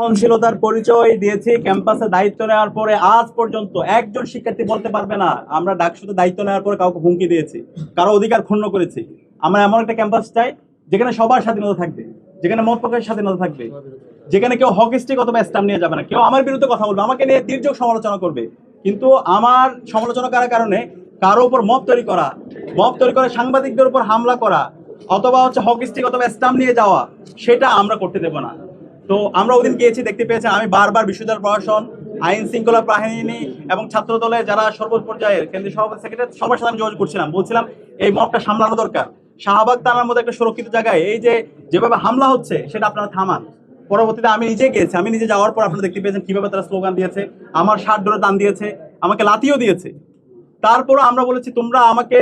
সহনশীলতার পরিচয় দিয়েছি ক্যাম্পাসে দায়িত্ব নেওয়ার পরে আজ পর্যন্ত একজন শিক্ষার্থী বলতে পারবে না আমরা ডাকসুতে দায়িত্ব নেওয়ার পরে কাউকে হুমকি দিয়েছি, কারো অধিকার ক্ষুণ্ণ করেছি। আমরা এমন একটা ক্যাম্পাস চাই যেখানে সবার স্বাধীনতা থাকবে, যেখানে মত প্রকাশের স্বাধীনতা থাকবে, যেখানে কেউ হকিস্টিক অথবা স্ট্যাম্প নিয়ে যাবে না, কেউ আমার বিরুদ্ধে কথা বলবে, আমাকে নিয়ে দীর্ঘ সমালোচনা করবে, কিন্তু আমার সমালোচনা করার কারণে কারো উপর মত তৈরি করে সাংবাদিকদের উপর হামলা করা অথবা হকিস্টিক অথবা স্ট্যাম্প নিয়ে যাওয়া, সেটা আমরা করতে দেব না। তো আমরা ওদিন গিয়েছি, দেখতে পেয়েছেন আমি বারবার বিশ্ববিদ্যালয় প্রশাসন, আইন শৃঙ্খলা বাহিনী এবং ছাত্র দলে যারা সর্বোচ্চ পর্যায়ের কেন্দ্রীয় সভাপতি সেক্রেটারি সবার সাথে আমি যোগাযোগ করছিলাম, বলছিলাম এই মবটা সামলানো দরকার। শাহবাগ থানার মধ্যে একটা সুরক্ষিত জায়গায় এই যে যেভাবে হামলা হচ্ছে সেটা আপনারা থামান। পরবর্তীতে আমি নিজে গিয়েছি, আমি নিজে যাওয়ার পর আপনারা দেখতে পেয়েছেন কিভাবে তারা স্লোগান দিয়েছে, আমার শার্ট ধরে টান দিয়েছে, আমাকে লাথিও দিয়েছে। তারপরও আমরা বলেছি তোমরা আমাকে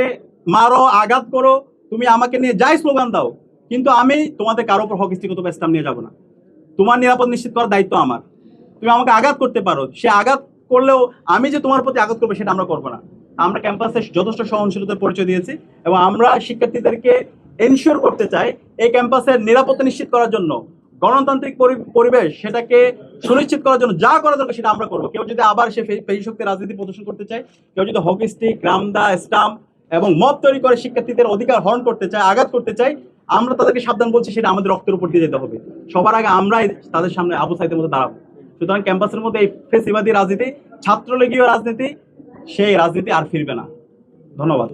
মারো, আঘাত করো, তুমি আমাকে নিয়ে যাই স্লোগান দাও, কিন্তু আমি তোমাদের কারো উপর হকিস্টিক অথবা স্ট্যাম্প নিয়ে যাবো না। তোমার নিরাপদ নিশ্চিত করার দায়িত্ব আমার। তুমি আমাকে আঘাত করতে পারো, সে আঘাত করলেও আমি যে তোমার প্রতি আঘাত করবো সেটা আমরা করবো না। আমরা ক্যাম্পাসে যথেষ্ট সহনশীলতার পরিচয় দিয়েছি এবং আমরা শিক্ষার্থীদেরকে এনশিওর করতে চাই এই ক্যাম্পাসের নিরাপত্তা নিশ্চিত করার জন্য, গণতান্ত্রিক পরিবেশ সেটাকে সুনিশ্চিত করার জন্য যা করা দরকার সেটা আমরা করবো। কেউ যদি আবার সে পেশি শক্তি রাজনীতি প্রদর্শন করতে চায়, কেউ যদি হকি স্টিক, রামদা, স্টাম্প এবং মব তৈরি করে শিক্ষার্থীদের অধিকার হরণ করতে চায়, আঘাত করতে চায়, আমরা তাদেরকে সাবধান বলছি সেটা আমাদের রক্তের উপর দিয়ে যেতে হবে। সবার আগে আমরাই তাদের সামনে আবু সাইদের মধ্যে দাঁড়াবো। সুতরাং ক্যাম্পাসের মধ্যে এই ফেসিবাদী রাজনীতি, ছাত্রলীগীয় রাজনীতি, সেই রাজনীতি আর ফিরবে না। ধন্যবাদ।